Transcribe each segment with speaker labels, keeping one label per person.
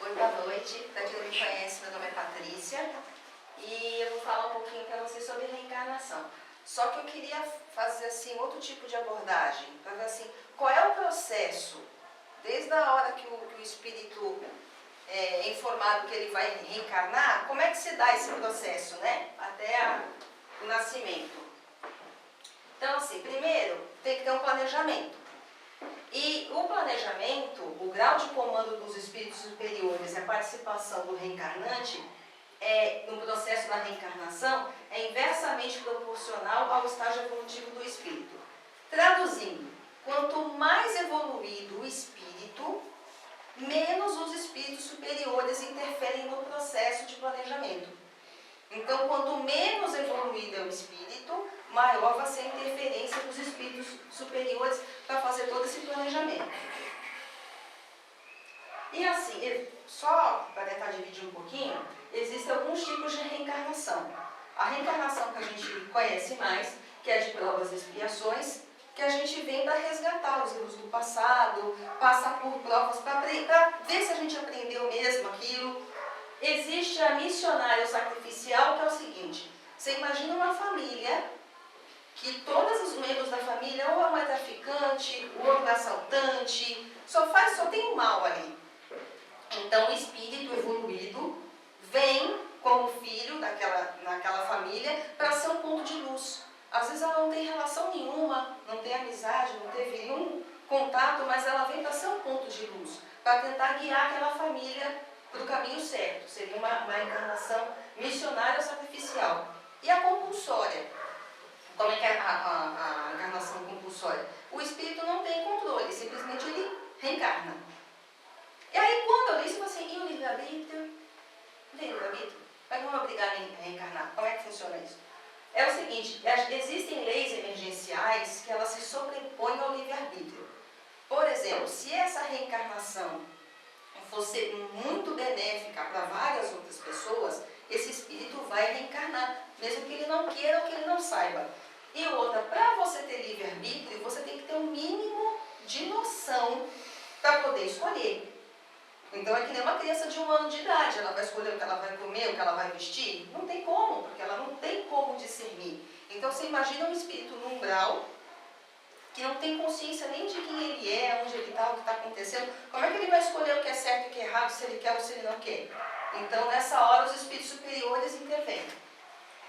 Speaker 1: Oi, boa noite. Para quem não me conhece, meu nome é Patrícia e eu vou falar um pouquinho para vocês sobre reencarnação. Só que eu queria fazer assim outro tipo de abordagem, para ver assim, qual é o processo, desde a hora que o espírito é informado que ele vai reencarnar, como é que se dá esse processo, né? Até o nascimento. Então, assim, primeiro tem que ter um planejamento. E o planejamento, o grau de comando dos espíritos superiores e a participação do reencarnante no processo da reencarnação é inversamente proporcional ao estágio evolutivo do espírito. Traduzindo, quanto mais evoluído o espírito, menos os espíritos superiores interferem no processo de planejamento. Então, quanto menos evoluído é o espírito, maior vai ser a interferência dos espíritos superiores para fazer todo esse planejamento. E assim, só para tentar dividir um pouquinho, existem alguns tipos de reencarnação. A reencarnação que a gente conhece mais, que é de provas e expiações, que a gente vem para resgatar os erros do passado, passar por provas para ver se a gente aprendeu mesmo aquilo. Existe a missionária sacrificial, que é o seguinte: você imagina uma família que todos os membros da família ou é um traficante, ou é um assaltante, só tem o mal ali. Então o espírito evoluído vem como filho naquela família para ser um ponto de luz. Às vezes ela não tem relação nenhuma, não tem amizade, não teve nenhum contato, mas ela vem para ser um ponto de luz, para tentar guiar aquela família para o caminho certo. Seria uma encarnação missionária sacrificial. E a compulsória? Como é que é a encarnação compulsória? O espírito não tem controle, simplesmente ele reencarna. E aí quando eu li isso, eu falei assim, e o livre-arbítrio? Não tem livre-arbítrio? Mas não é obrigado a reencarnar. Como é que funciona isso? É o seguinte, existem leis emergenciais que elas se sobrepõem ao livre-arbítrio. Por exemplo, se essa reencarnação fosse muito benéfica para várias outras pessoas, esse espírito vai reencarnar, mesmo que ele não queira ou que ele não saiba. E outra, para você ter livre-arbítrio, você tem que ter um mínimo de noção para poder escolher. Então é que nem uma criança de 1 ano de idade, ela vai escolher o que ela vai comer, o que ela vai vestir? Não tem como, porque ela não tem como discernir. Então você imagina um espírito num grau que não tem consciência nem de quem ele é, onde ele está, o que está acontecendo. Como é que ele vai escolher o que é certo e o que é errado, se ele quer ou se ele não quer? Então nessa hora os espíritos superiores intervêm.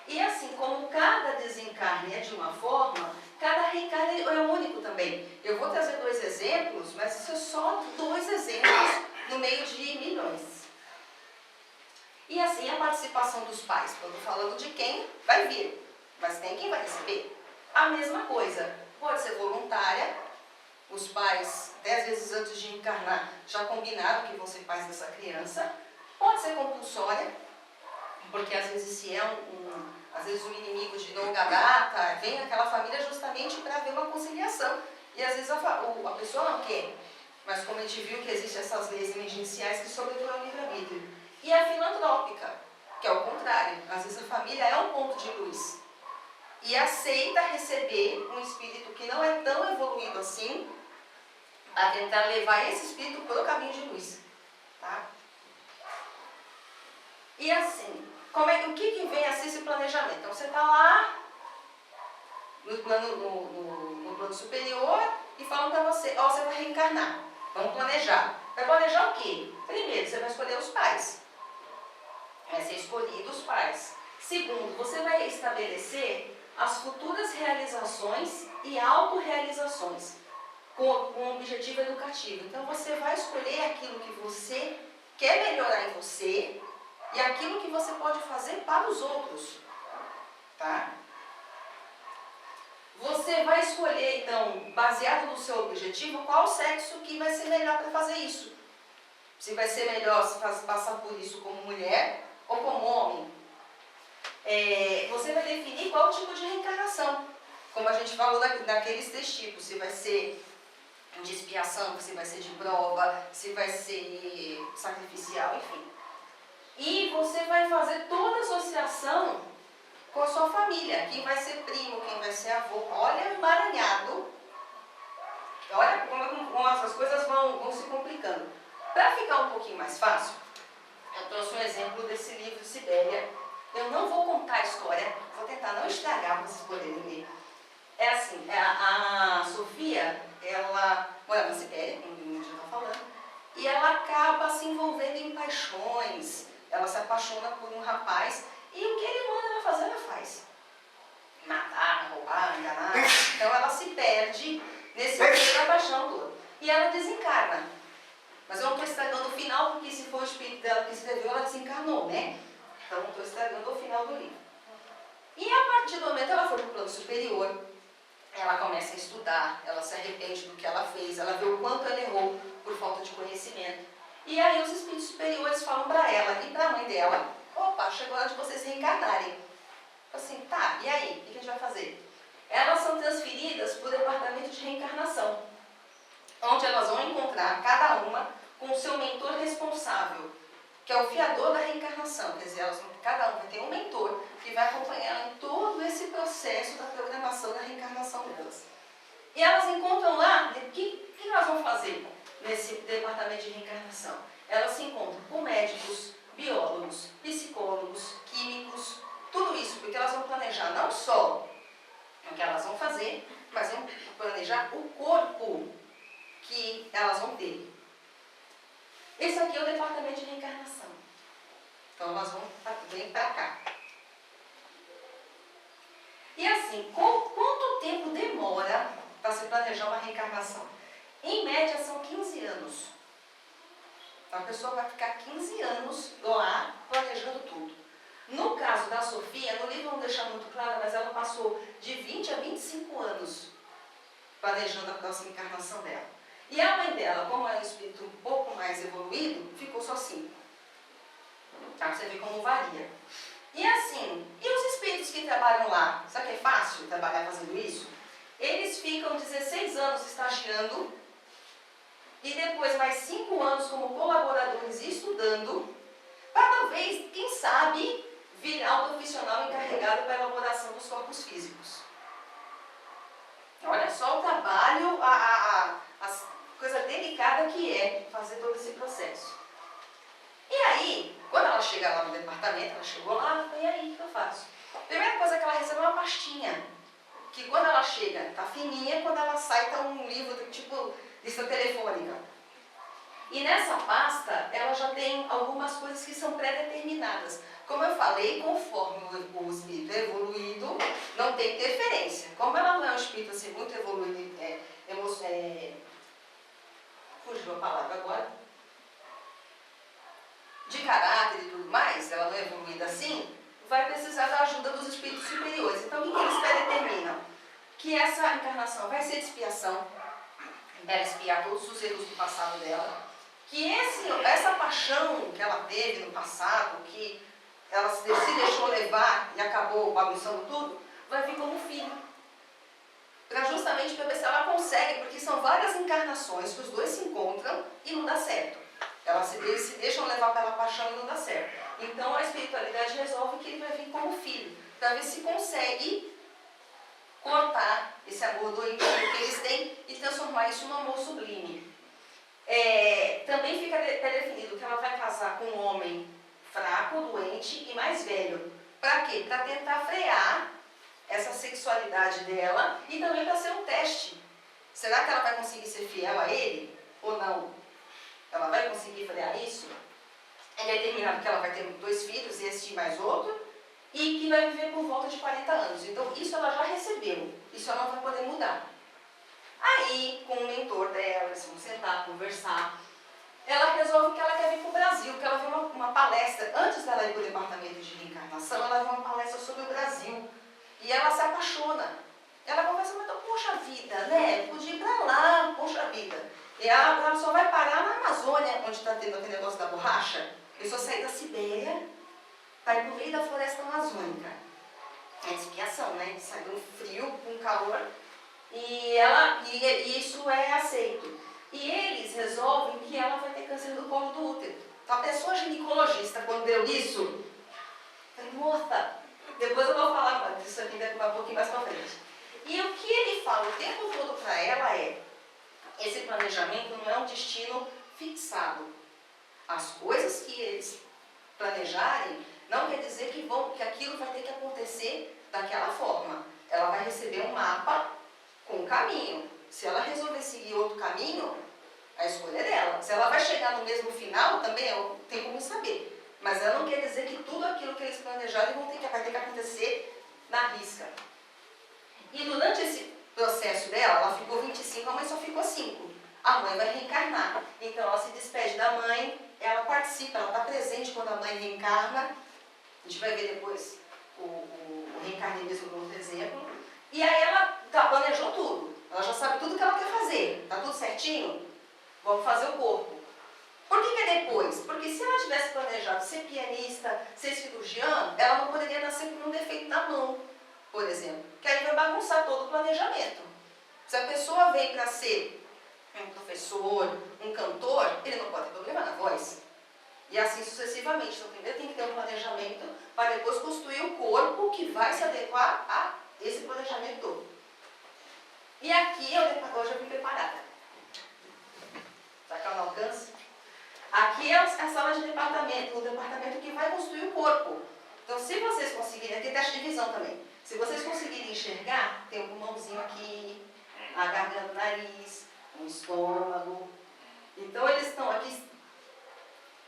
Speaker 1: E assim, como cada desencarne é de uma forma, cada reencarne é único também. Eu vou trazer 2 exemplos, mas isso é só 2 exemplos no meio de milhões. E assim a participação dos pais, quando falando de quem vai vir, mas tem quem vai receber. A mesma coisa, pode ser voluntária, os pais 10 vezes antes de encarnar já combinaram que vão ser pais dessa criança. Pode ser compulsória, porque às vezes se é às vezes um inimigo de longa data, vem aquela família justamente para ver uma conciliação. E às vezes a pessoa não quer. Mas como a gente viu que existem essas leis emergenciais que sobrepõem ao livre-arbítrio. E a filantrópica, que é o contrário. Às vezes a família é um ponto de luz. E aceita receber um espírito que não é tão evoluído assim, a tentar levar esse espírito para o caminho de luz. Tá? E assim, o que vem a ser esse planejamento? Então você está lá no plano superior e falam para você, você vai reencarnar, vamos planejar. Vai planejar o quê? Primeiro, você vai escolher os pais. Vai ser escolhido os pais. Segundo, você vai estabelecer as futuras realizações e autorrealizações com um objetivo educativo. Então você vai escolher aquilo que você quer melhorar em você e aquilo que você pode fazer para os outros. Tá? Você vai escolher, então, baseado no seu objetivo, qual sexo que vai ser melhor para fazer isso. Se vai ser melhor passar por isso como mulher ou como homem. Você vai definir qual tipo de reencarnação. Como a gente falou daqueles 3 tipos. Se vai ser de expiação, se vai ser de prova, se vai ser sacrificial, enfim. E você vai fazer toda a associação com a sua família. Quem vai ser primo, quem vai ser avô. Olha o emaranhado. Olha como as coisas vão se complicando. Para ficar um pouquinho mais fácil, Eu trouxe um exemplo desse livro, Sibéria. Eu não vou contar a história, vou tentar não estragar para vocês poderem ler. É assim, a Sofia, ela mora na Sibéria, como o já está falando, e ela acaba se envolvendo em paixões. Ela se apaixona por um rapaz e o que ele manda ela fazer, ela faz. Matar, roubar, enganar. Então ela se perde nesse momento da paixão toda. E ela desencarna. Mas eu não estou estragando o final, porque se for o espírito dela que escreveu, ela desencarnou, né? Então não estou estragando o final do livro. E a partir do momento ela foi para o plano superior, ela começa a estudar, ela se arrepende do que ela fez, ela vê o quanto ela errou por falta de conhecimento. E aí os espíritos superiores falam para ela e para a mãe dela: opa, chegou a hora de vocês reencarnarem. Assim, tá, e aí? O que a gente vai fazer? Elas são transferidas para o departamento de reencarnação, onde elas vão encontrar cada uma com o seu mentor responsável, que é o fiador da reencarnação. Quer dizer, cada um vai ter um mentor que vai acompanhar em todo esse processo da programação da reencarnação delas. E elas encontram lá, o que elas vão fazer nesse departamento de reencarnação? Elas se encontram com médicos, biólogos, psicólogos, químicos, tudo isso, porque elas vão planejar não só o que elas vão fazer, mas vão planejar o corpo que elas vão ter. Esse aqui é o departamento de reencarnação. Então elas vão vir para cá. E assim, quanto tempo demora para se planejar uma reencarnação? Em média são 15 anos. Então a pessoa vai ficar 15 anos lá planejando tudo. No caso da Sofia, no livro não deixa muito claro, mas ela passou de 20 a 25 anos planejando a próxima encarnação dela. E a mãe dela, como é um espírito um pouco mais evoluído, ficou só 5. Tá? Você vê como varia. E assim, e os espíritos que trabalham lá? Sabe que é fácil trabalhar fazendo isso? Eles ficam 16 anos estagiando e depois mais 5 anos como colaboradores estudando, para talvez, quem sabe, virar o profissional encarregado para a elaboração dos corpos físicos. Olha só o trabalho, a coisa delicada que é fazer todo esse processo. E aí, quando ela chega lá no departamento, ela chegou lá, e aí, o que eu faço? A primeira coisa é que ela recebe uma pastinha, que quando ela chega, tá fininha, quando ela sai, tá um livro tipo lista telefônica. E nessa pasta, ela já tem algumas coisas que são pré-determinadas. Como eu falei, conforme o espírito é evoluído, não tem interferência. Como ela não é um espírito assim, muito evoluído, fugiu a palavra agora, de caráter e tudo mais, ela não é evoluída assim, vai precisar da ajuda dos espíritos superiores. Então, o que eles pré-determinam? Que essa encarnação vai ser de expiação, ela expiar todos os erros do passado dela, que essa paixão que ela teve no passado, que ela se deixou levar e acabou bagunçando tudo, vai vir como filho. Justamente para ver se ela consegue, porque são várias encarnações que os dois se encontram e não dá certo. Eles se deixam levar pela paixão e não dá certo. Então a espiritualidade resolve que ele vai vir como filho, para ver se consegue cortar esse amor doentio que eles têm e transformar isso num amor sublime. Também fica definido que ela vai casar com um homem fraco, doente e mais velho. Para quê? Para tentar frear essa sexualidade dela e também para ser um teste. Será que ela vai conseguir ser fiel a ele ou não? Ela vai conseguir frear isso? É determinado que ela vai ter 2 filhos, esse e mais outro, e que vai viver por volta de 40 anos. Então isso ela já recebeu, isso ela não vai poder mudar. Aí, com o mentor dela, eles vão sentar, conversar. Ela resolve que ela quer vir para o Brasil, que ela vê uma palestra. Antes dela ir para o departamento de reencarnação, ela vê uma palestra sobre o Brasil. E ela se apaixona. Ela conversa muito, poxa vida, né? Podia ir para lá, poxa vida. E ela só vai parar na Amazônia, onde está tendo aquele negócio da borracha. Eu só saí da Sibéria para ir para o meio da floresta amazônica. É expiação, né? Sai do frio com calor. E isso é aceito. E eles resolvem que ela vai ter câncer do colo do útero. Então a pessoa ginecologista, quando deu isso, falei, morta, depois eu vou falar disso aqui um pouquinho mais pra frente. E o que ele fala o tempo todo para ela é, esse planejamento não é um destino fixado. As coisas que eles planejarem, não quer dizer que aquilo vai ter que acontecer daquela forma. Ela vai receber um mapa com um caminho. Se ela resolver seguir outro caminho, a escolha é dela. Se ela vai chegar no mesmo final, também tem como saber. Mas ela não quer dizer que tudo aquilo que eles planejaram vai ter que acontecer na risca. E durante esse processo dela, ela ficou 25, a mãe só ficou 5. A mãe vai reencarnar. Então ela se despede da mãe, ela participa, ela está presente quando a mãe reencarna. A gente vai ver depois o reencarnismo como exemplo. E aí ela planejou tudo. Ela já sabe tudo que ela quer fazer. Está tudo certinho? Vamos fazer o corpo. Por que é depois? Porque se ela tivesse planejado ser pianista, ser cirurgião, ela não poderia nascer com um defeito na mão, por exemplo. Que aí vai bagunçar todo o planejamento. Se a pessoa vem para ser um professor, um cantor, ele não pode ter problema na voz. E assim sucessivamente. Então primeiro tem que ter um planejamento para depois construir o corpo que vai se adequar a esse planejamento todo. E aqui eu já vim preparada. Será que ela não alcança? Aqui é a sala de departamento, o departamento que vai construir o corpo. Então, se vocês conseguirem, tem teste de visão também. Se vocês conseguirem enxergar, tem um pulmãozinho aqui, a garganta, o nariz, o estômago. Então, eles estão aqui,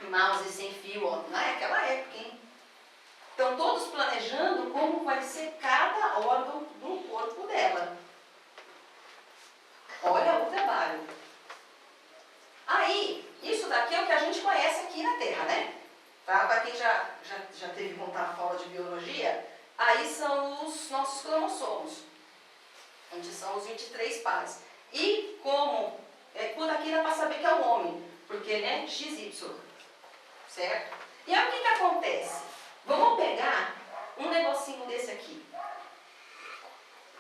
Speaker 1: mouse sem fio, ó, naquela época, hein? Estão todos planejando como vai ser cada órgão do corpo dela. Olha o trabalho. Aí, isso daqui é o que a gente conhece aqui na Terra, né? Tá? Para quem já teve contato com a aula de biologia, aí são os nossos cromossomos. Onde são os 23 pares. E como, por aqui dá para saber que é o homem, porque ele é XY. Certo? E aí o que acontece? Vamos pegar um negocinho desse aqui.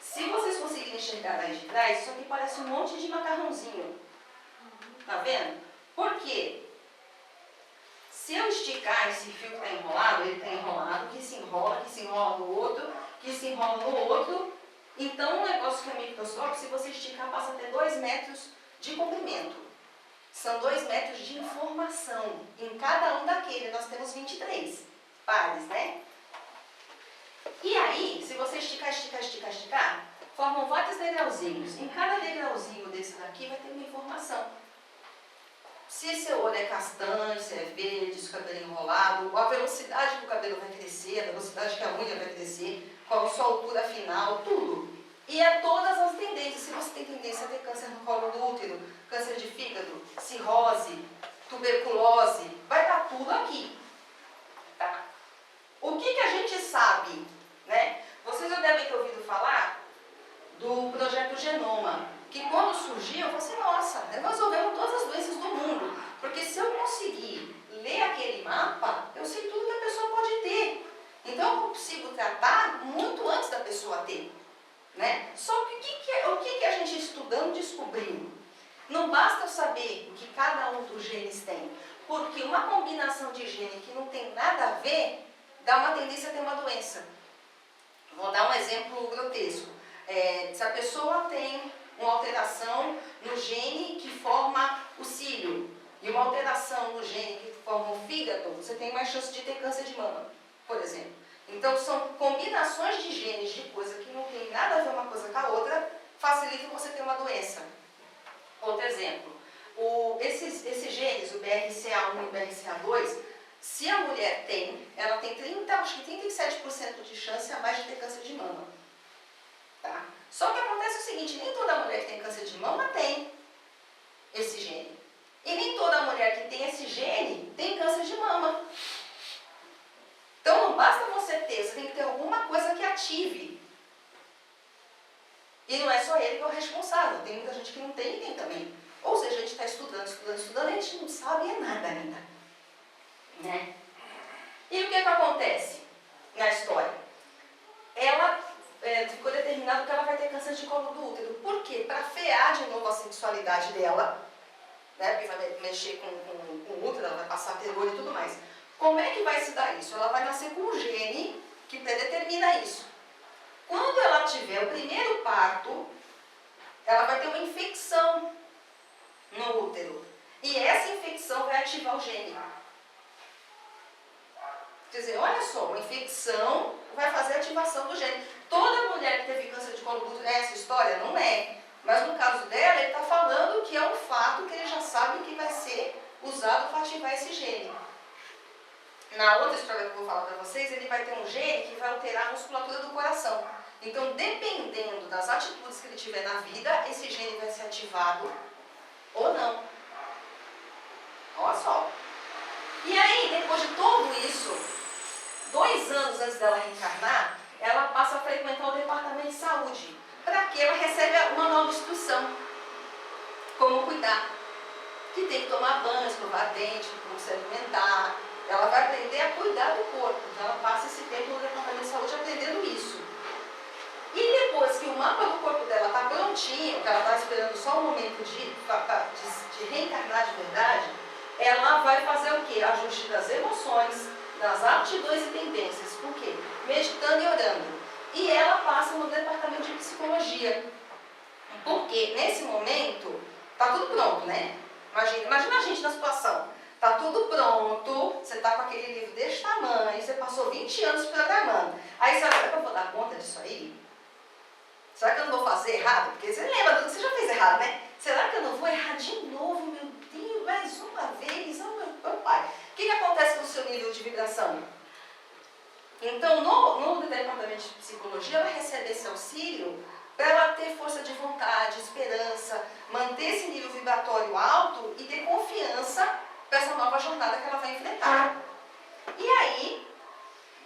Speaker 1: Se vocês conseguirem enxergar lá de trás, isso aqui parece um monte de macarrãozinho. Tá vendo? Por quê? Se eu esticar esse fio que está enrolado, ele está enrolado, que se enrola no outro, que se enrola no outro. Então, um negócio que é microscópico, se você esticar, passa a ter 2 metros de comprimento. São 2 metros de informação. Em cada um daquele, nós temos 23 pares, né? E aí, se você esticar, formam vários degrauzinhos. Em cada degrauzinho desse daqui vai ter uma informação. Se seu olho é castanho, se é verde, se o cabelo é enrolado, a velocidade que o cabelo vai crescer, a velocidade que a unha vai crescer, qual a sua altura final, tudo. E é todas as tendências. Se você tem tendência a ter câncer no colo do útero, câncer de fígado, cirrose, tuberculose, vai estar tudo aqui. Tá? O que a gente sabe, né? Vocês já devem ter ouvido falar do projeto Genoma, que quando surgiu, eu falei assim, nossa, nós resolvemos todas as doenças do mundo, porque se eu conseguir ler aquele mapa, eu sei tudo que a pessoa pode ter. Então eu consigo tratar muito antes da pessoa ter. Né? Só que o que a gente estudando descobriu? Não basta eu saber o que cada um dos genes tem, porque uma combinação de gene que não tem nada a ver, dá uma tendência a ter uma doença. Vou dar um exemplo grotesco. Se a pessoa tem uma alteração no gene que forma o cílio e uma alteração no gene que forma o fígado, você tem mais chance de ter câncer de mama, por exemplo. Então, são combinações de genes de coisa que não tem nada a ver uma coisa com a outra, facilitam você ter uma doença. Outro exemplo, esses genes, o BRCA1 e o BRCA2, se a mulher tem, ela tem 37% de chance a mais de ter câncer de mama. Tá? Só que acontece o seguinte, nem toda mulher que tem câncer de mama tem esse gene. E nem toda mulher que tem esse gene tem câncer de mama. Então não basta você ter, você tem que ter alguma coisa que ative. E não é só ele que é o responsável, tem muita gente que não tem e tem também. Ou seja, a gente está estudando, e a gente não sabe nada ainda. Né? E o que acontece na história? Ela ficou determinado que ela vai ter câncer de colo do útero. Por quê? Para frear de novo a sexualidade dela, né? Porque vai mexer com o útero, ela vai passar terror e tudo mais. Como é que vai se dar isso? Ela vai nascer com um gene que predetermina isso. Quando ela tiver o primeiro parto, ela vai ter uma infecção no útero. E essa infecção vai ativar o gene. olha só, uma infecção vai fazer ativação do gene. Toda mulher que teve câncer de colo do útero é essa história? Não é. Mas no caso dela, ele está falando que é um fato que ele já sabe que vai ser usado para ativar esse gene. Na outra história que eu vou falar para vocês, ele vai ter um gene que vai alterar a musculatura do coração. Então, dependendo das atitudes que ele tiver na vida, esse gene vai ser ativado ou não. Olha só. E aí, depois de tudo isso, 2 anos antes dela reencarnar, ela passa a frequentar o departamento de saúde. Para que ela receba uma nova instrução. Como cuidar. Que tem que tomar banho, escovar dente, como se alimentar. Ela vai aprender a cuidar do corpo. Então ela passa esse tempo no departamento de saúde aprendendo isso. E depois que o mapa do corpo dela está prontinho, que ela está esperando só o momento de reencarnar de verdade, ela vai fazer o quê? Ajuste das emoções, das aptidões e tendências. Por quê? Meditando e orando. E ela passa no departamento de psicologia. Porque nesse momento, está tudo pronto, né? Imagina a gente na situação. Está tudo pronto, você está com aquele livro desse tamanho, você passou 20 anos programando. Aí você será que eu vou dar conta disso aí? Será que eu não vou fazer errado? Porque você lembra do que você já fez errado, né? Será que eu não vou errar de novo, meu Deus, mais uma vez? Oh, meu pai. O que acontece com o seu nível de vibração? Então, no departamento de psicologia, ela recebe esse auxílio para ela ter força de vontade, esperança, manter esse nível vibratório alto e ter confiança para essa nova jornada que ela vai enfrentar. E aí,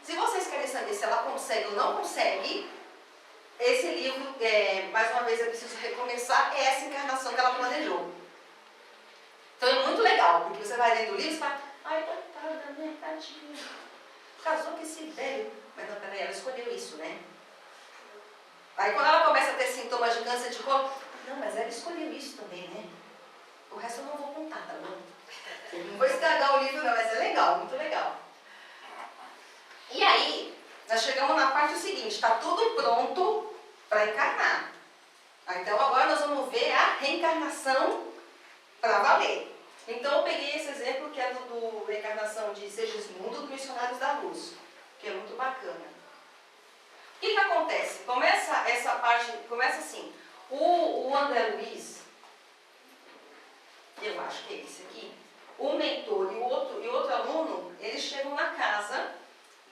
Speaker 1: se vocês querem saber se ela consegue ou não consegue, esse livro, mais uma vez eu preciso recomeçar, é essa encarnação que ela planejou. Então é muito legal, porque você vai lendo o livro e fala, ai, coitada da minha tadinha, casou com esse velho. Mas não, peraí, ela escolheu isso, né? Aí quando ela começa a ter sintomas de câncer de colo, não, mas ela escolheu isso também, né? O resto eu não vou contar, tá bom? Eu não vou estragar o livro não, mas é legal, muito legal. E aí, nós chegamos na parte seguinte, está tudo pronto para encarnar. Então agora nós vamos ver a reencarnação para valer. Então eu peguei esse exemplo que é do reencarnação de Segismundo, do Missionários da Luz, que é muito bacana. O que acontece? Essa parte, começa assim, o André Luiz, eu acho que é esse aqui, o mentor e o outro aluno, eles chegam na casa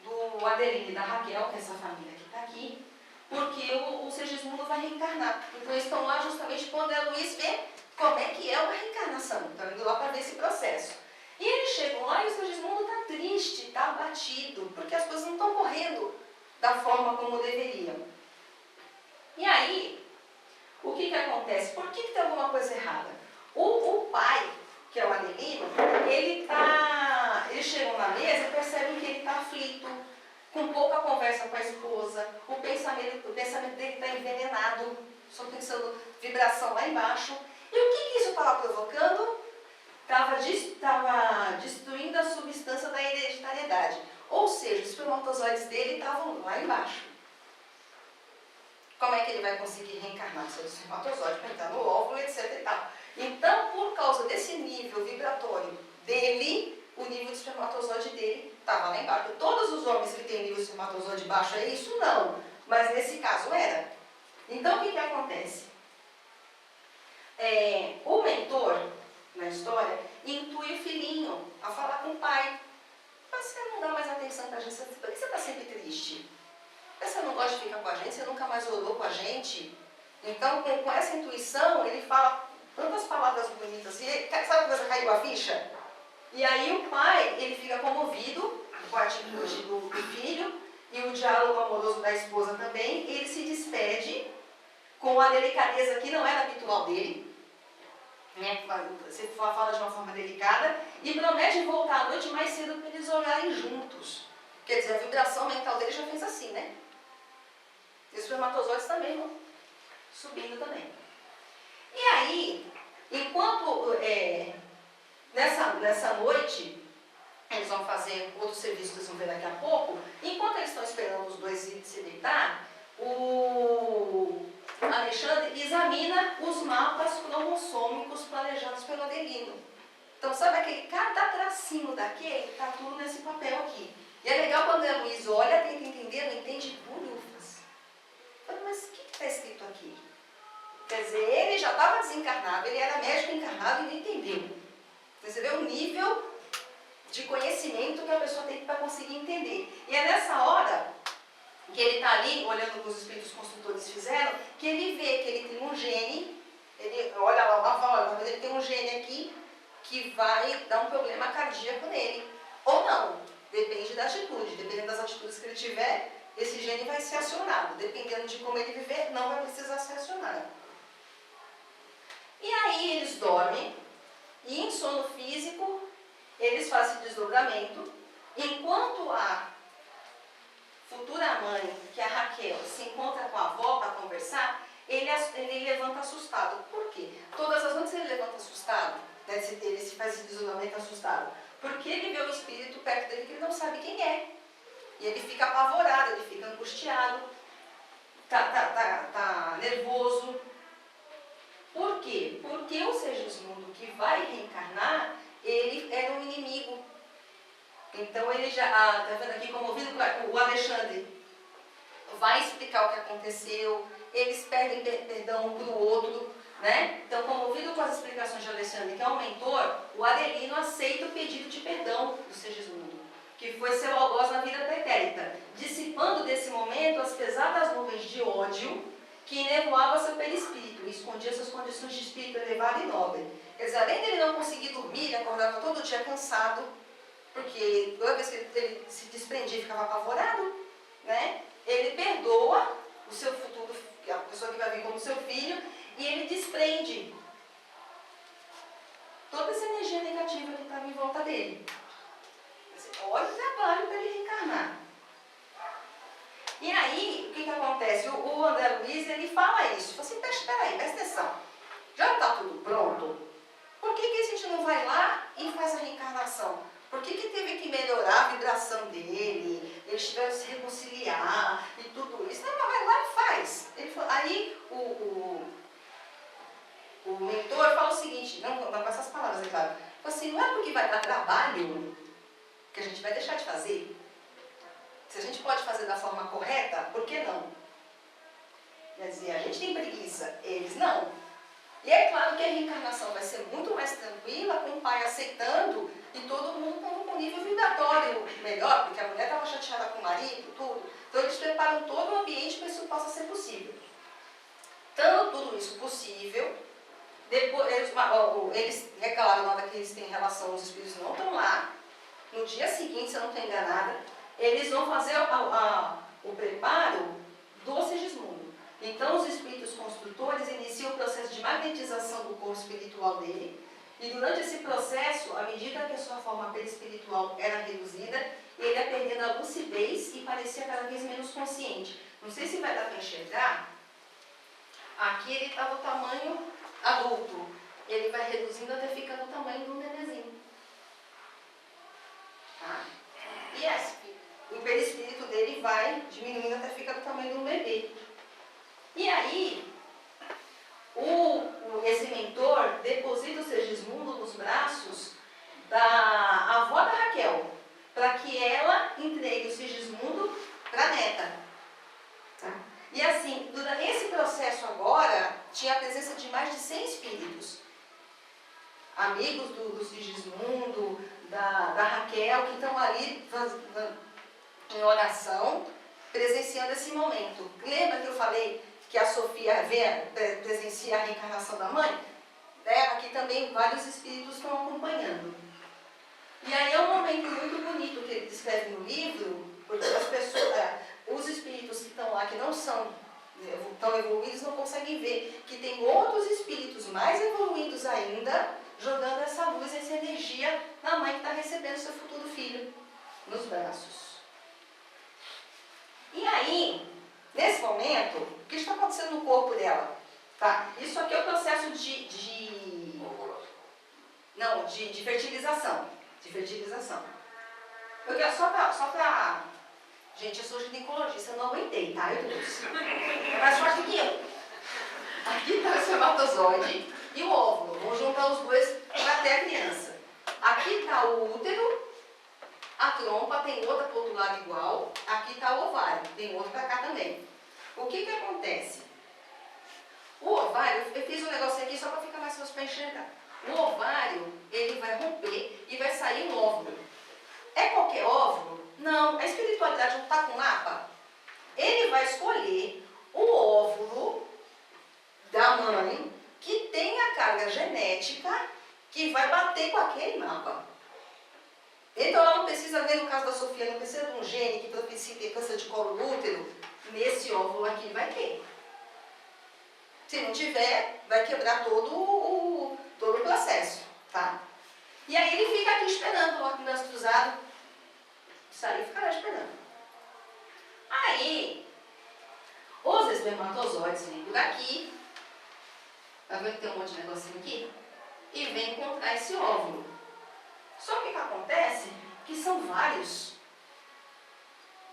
Speaker 1: do Adeline e da Raquel, que é essa família que está aqui, porque o Segismundo vai reencarnar. Então eles estão lá justamente para o André Luiz ver como é que é uma reencarnação. Estão indo lá para ver esse processo. E eles chegam lá e o Segismundo está triste, está abatido, porque as coisas não estão correndo da forma como deveriam. E aí, o que acontece? Por que tem alguma coisa errada? O pai, que é o Adelino, eles chegam na mesa e percebem que ele está aflito, com pouca conversa com a esposa, o pensamento dele está envenenado, só pensando vibração lá embaixo. E o que isso estava provocando? Estava destruindo a substância da hereditariedade. Ou seja, os espermatozoides dele estavam lá embaixo. Como é que ele vai conseguir reencarnar seu espermatozoide para entrar no óvulo, etc. e tal? Então, por causa desse nível vibratório dele, o nível de espermatozoide dele estava lá embaixo. Todos os homens que têm nível de espermatozoide baixo é isso? Não. Mas nesse caso era. Então, o que acontece? O mentor, na história, intui o filhinho a falar com o pai. Mas você não dá mais atenção para a gente? Por que você está sempre triste? Você não gosta de ficar com a gente? Você nunca mais orou com a gente? Então, com essa intuição, ele fala tantas palavras bonitas. E sabe quando caiu a ficha? E aí o pai, ele fica comovido com a atitude do filho e o diálogo amoroso da esposa também. E ele se despede com a delicadeza que não era habitual dele. Né? Você fala de uma forma delicada e promete voltar à noite mais cedo para eles orarem juntos. Quer dizer, a vibração mental dele já fez assim, né? E os espermatozoides também vão subindo também. E aí, enquanto nessa noite, eles vão fazer outro serviço que vocês vão ver daqui a pouco, enquanto eles estão esperando os dois se deitar, o Alexandre examina os mapas cromossômicos planejados pelo Adelino. Então, sabe cada tracinho daquele? Está tudo nesse papel aqui. E é legal quando a Luísa olha, tenta entender, não entende bolhufas. Mas o que está escrito aqui? Quer dizer, ele já estava desencarnado, ele era médico encarnado e não entendeu. Você vê o nível de conhecimento que a pessoa tem para conseguir entender. E é nessa hora que ele está ali, olhando o que os espíritos construtores fizeram, que ele vê que ele tem um gene, ele olha lá uma fala, mas ele tem um gene aqui que vai dar um problema cardíaco nele. Ou não, depende da atitude, dependendo das atitudes que ele tiver, esse gene vai ser acionado. Dependendo de como ele viver, não vai precisar ser acionado. E aí eles dormem, e em sono físico, eles fazem desdobramento, enquanto a futura mãe, que é a Raquel, se encontra com a avó para conversar, ele levanta assustado. Por quê? Todas as noites ele levanta assustado, né? Ele se faz esse desdobramento assustado, porque ele vê o espírito perto dele que ele não sabe quem é. E ele fica apavorado, ele fica angustiado, tá nervoso. Por quê? Porque o Segismundo que vai reencarnar, ele era um inimigo. Então ele já, está vendo aqui comovido, o Alexandre vai explicar o que aconteceu, eles pedem perdão um para o outro, né? Então, comovido com as explicações de Alexandre, que é o mentor, o Adelino aceita o pedido de perdão do Segismundo, que foi seu algoz na vida pretérita, dissipando desse momento as pesadas nuvens de ódio que enevoava seu perispírito e escondia suas condições de espírito elevado e nobre. Quer dizer, além dele não conseguir dormir, ele acordava todo dia cansado, porque toda vez que ele se desprendia e ficava apavorado, né? Ele perdoa o seu futuro, a pessoa que vai vir como seu filho, e ele desprende toda essa energia negativa que estava em volta dele. Olha o trabalho para ele reencarnar. E aí, o que acontece? O André Luiz, ele fala isso. Fala assim, espera aí, presta atenção. Já está tudo pronto? Por que a gente não vai lá e faz a reencarnação? Por que teve que melhorar a vibração dele? Eles tiveram que se reconciliar e tudo isso. Não, vai lá e faz. Ele falou, aí o mentor fala o seguinte, não com essas palavras, é claro. Fala assim, não é porque vai dar trabalho que a gente vai deixar de fazer. Se a gente pode fazer da forma correta, por que não? Quer dizer, a gente tem preguiça, eles não. E é claro que a reencarnação vai ser muito mais tranquila, com o pai aceitando e todo mundo com um nível vibratório melhor, porque a mulher estava chateada com o marido, tudo. Então eles preparam todo o ambiente para que isso possa ser possível. Tanto tudo isso possível, depois, eles declaram na hora que eles têm relação, os espíritos não estão lá. No dia seguinte, se eu não estou enganada, eles vão fazer o preparo do Segismundo. Então, os espíritos construtores iniciam o processo de magnetização do corpo espiritual dele, e durante esse processo, à medida que a sua forma perispiritual era reduzida, ele ia perdendo a lucidez e parecia cada vez menos consciente. Não sei se vai dar para enxergar. Aqui ele está do tamanho adulto. Ele vai reduzindo até ficar do tamanho de um nenenzinho. Tá? E o perispírito dele vai diminuindo até ficar do tamanho de um bebê. E aí, esse mentor deposita o Segismundo nos braços da avó da Raquel, para que ela entregue o Segismundo para a neta. Tá? E assim, durante esse processo agora, tinha a presença de mais de 100 espíritos. Amigos do Segismundo, da Raquel, que estão ali em oração, presenciando esse momento. Lembra que eu falei que a Sofia presencia a reencarnação da mãe? Aqui também vários espíritos estão acompanhando. E aí é um momento muito bonito que ele descreve no livro, porque as pessoas, os espíritos que estão lá, que não são tão evoluídos, não conseguem ver que tem outros espíritos mais evoluídos ainda, jogando essa luz, essa energia na mãe que está recebendo seu futuro filho nos braços. E aí, nesse momento, o que está acontecendo no corpo dela? Tá? Isso aqui é o processo de fertilização. De fertilização. Eu quero só para... Gente, eu sou ginecologista, eu não aguentei, tá? Eu trouxe. É mais forte que eu. Aqui está o espermatozoide e o óvulo. Vamos juntar os dois para ter a criança. Aqui está o útero. A trompa tem outra para o outro lado igual. Aqui está o ovário, tem outro para cá também. O que acontece? O ovário, eu fiz um negócio aqui só para ficar mais fácil para enxergar. O ovário, ele vai romper e vai sair um óvulo. É qualquer óvulo? Não. A espiritualidade não está com mapa? Ele vai escolher o óvulo da mãe que tem a carga genética que vai bater com aquele mapa. Então ela não precisa ver, no caso da Sofia, não precisa de um gene que propicie ter câncer de colo do útero. Nesse óvulo aqui vai ter. Se não tiver, vai quebrar todo o processo, tá? E aí ele fica aqui esperando, ó, com o braço cruzado. Isso aí ficará esperando. Aí, os espermatozoides vêm por aqui. Vai ver que tem um monte de negocinho aqui? E vem encontrar esse óvulo. Só que o que acontece? Que são vários. O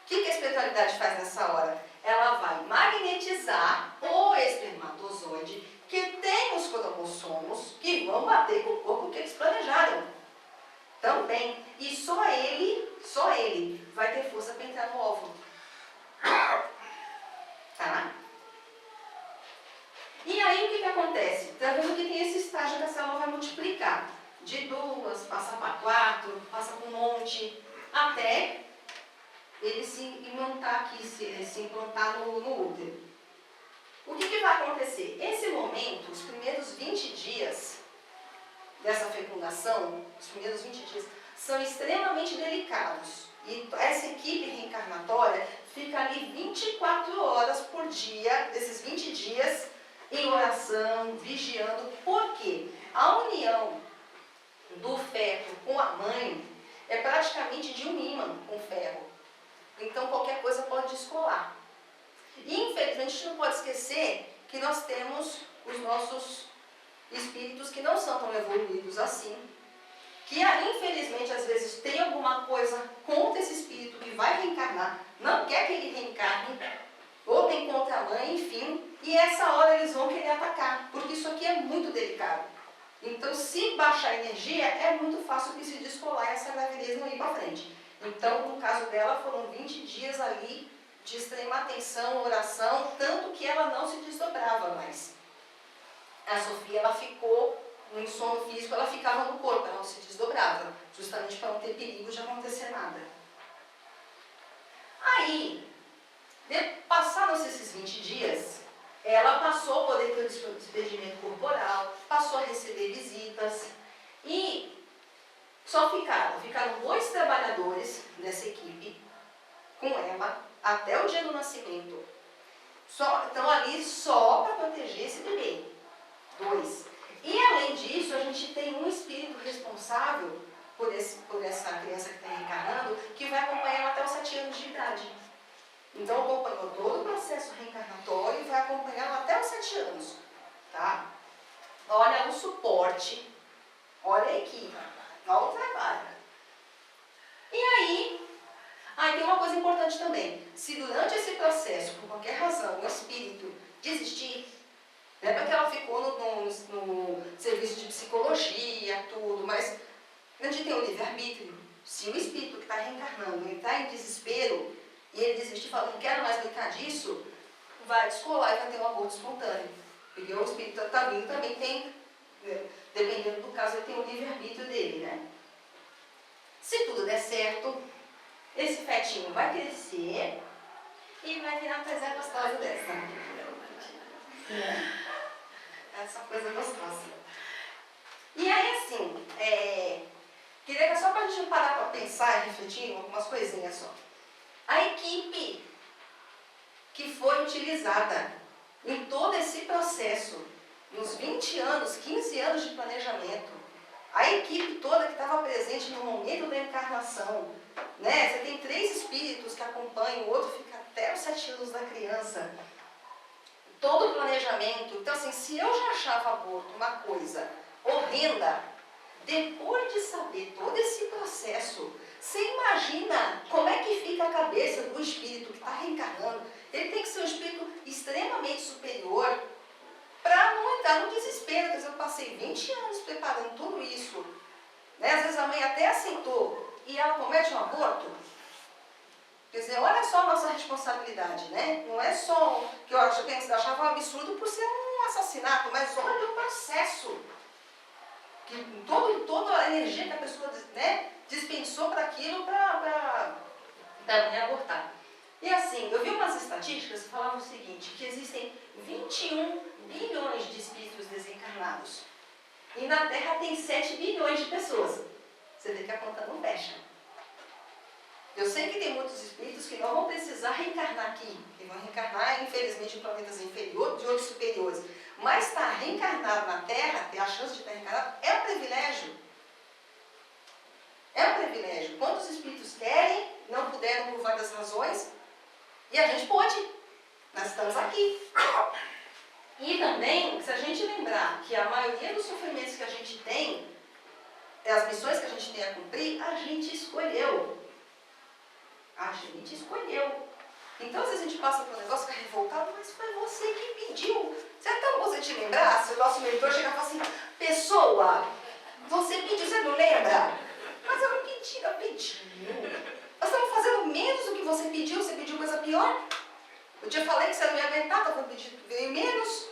Speaker 1: que a espiritualidade faz nessa hora? Ela vai magnetizar o espermatozoide que tem os cromossomos que vão bater com o corpo que eles planejaram. Também. E só ele vai ter força para entrar no óvulo. Tá? E aí o que acontece? Está vendo que tem esse estágio que a célula vai multiplicar. De 2, passa para 4, passa para um monte, até ele se implantar aqui, se implantar no útero. O que vai acontecer? Esse momento, os primeiros 20 dias dessa fecundação, os primeiros 20 dias, são extremamente delicados. E essa equipe reencarnatória fica ali 24 horas por dia, desses 20 dias, em oração, vigiando. Por quê? A união do feto com a mãe é praticamente de um ímã com o ferro. Então qualquer coisa pode descolar. E infelizmente a gente não pode esquecer que nós temos os nossos espíritos que não são tão evoluídos assim, que infelizmente às vezes tem alguma coisa contra esse espírito que vai reencarnar, não quer que ele reencarne, ou tem contra a mãe, enfim, e essa hora eles vão querer atacar, porque isso aqui é muito delicado. Então, se baixar a energia, é muito fácil que se descolar essa gravidez não ir para frente. Então, no caso dela, foram 20 dias ali de extrema atenção, oração, tanto que ela não se desdobrava mais. A Sofia, ela ficou no sono físico, ela ficava no corpo, ela não se desdobrava, justamente para não ter perigo de acontecer nada. Aí, passados esses 20 dias, ela passou a poder ter o despedimento corporal, passou a receber visitas e só ficaram 2 trabalhadores dessa equipe com ela até o dia do nascimento. Estão ali só para proteger esse bebê. 2. E além disso, a gente tem um espírito responsável por essa criança que está reencarnando, que vai acompanhar ela até os 7 anos de idade. Então acompanhou todo o processo reencarnatório e vai acompanhá-la até os 7 anos. Tá? Olha o suporte, olha a equipe, olha o trabalho. E aí tem uma coisa importante também. Se durante esse processo, por qualquer razão, o espírito desistir, não é porque ela ficou no serviço de psicologia, tudo, mas a gente tem o livre-arbítrio. Se o espírito que está reencarnando entrar em desespero, e ele desistir e falar, não quero mais brincar disso, vai descolar e vai ter um aborto espontâneo. Porque o espírito está vindo também tem, dependendo do caso, ele tem o livre-arbítrio dele, né? Se tudo der certo, esse fetinho vai crescer e vai virar uma coisa gostosa dessa. Essa coisa gostosa. E aí, assim, queria que só para a gente parar para pensar e refletir algumas coisinhas só. A equipe que foi utilizada em todo esse processo, nos 20 anos, 15 anos de planejamento, a equipe toda que estava presente no momento da encarnação, né? Você tem 3 espíritos que acompanham, o outro fica até os 7 anos da criança. Todo o planejamento. Então, assim, se eu já achava aborto uma coisa horrenda, depois de saber todo esse processo, você imagina como é que fica a cabeça do espírito que está reencarnando. Ele tem que ser um espírito extremamente superior para não entrar no desespero. Quer dizer, eu passei 20 anos preparando tudo isso, né? Às vezes a mãe até aceitou e ela comete um aborto, quer dizer, olha só a nossa responsabilidade, né? Não é só que eu achava um absurdo por ser um assassinato, mas olha o processo. Que toda a energia que a pessoa, né, dispensou para aquilo, para a mulher abortar. E assim, eu vi umas estatísticas que falavam o seguinte, que existem 21 bilhões de espíritos desencarnados. E na Terra tem 7 bilhões de pessoas. Você vê que a conta não fecha. Eu sei que tem muitos espíritos que não vão precisar reencarnar aqui, que vão reencarnar, infelizmente, em planetas inferiores, de outros superiores. Mas estar reencarnado na Terra, ter a chance de estar reencarnado, é um privilégio. É um privilégio. Quantos espíritos querem, não puderam por várias razões, e a gente pode. Nós estamos aqui. E também, se a gente lembrar que a maioria dos sofrimentos que a gente tem, as missões que a gente tem a cumprir, a gente escolheu. A gente escolheu. Então, às vezes a gente passa por um negócio que é revoltado, mas foi você que pediu. Se é tão bom você te lembrar, se o nosso mentor chegar e falar assim, pessoa, você pediu, você não lembra? Mas eu não pedi, eu pedi. Nós estamos fazendo menos do que você pediu coisa pior. Eu te falei que você não ia aguentar, estava pedindo veio menos.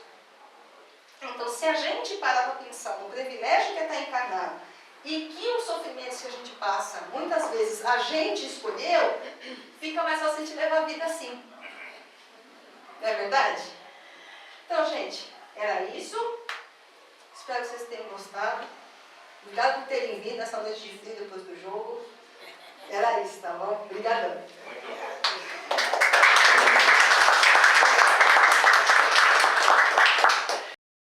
Speaker 1: Então, se a gente parar para pensar no privilégio que é estar encarnado e que os sofrimentos que a gente passa, muitas vezes a gente escolheu, fica mais fácil a gente levar a vida assim. Não é verdade? Então, gente, era isso. Espero que vocês tenham gostado. Obrigado por terem vindo essa noite de frio depois do jogo. Era isso, tá bom? Obrigadão.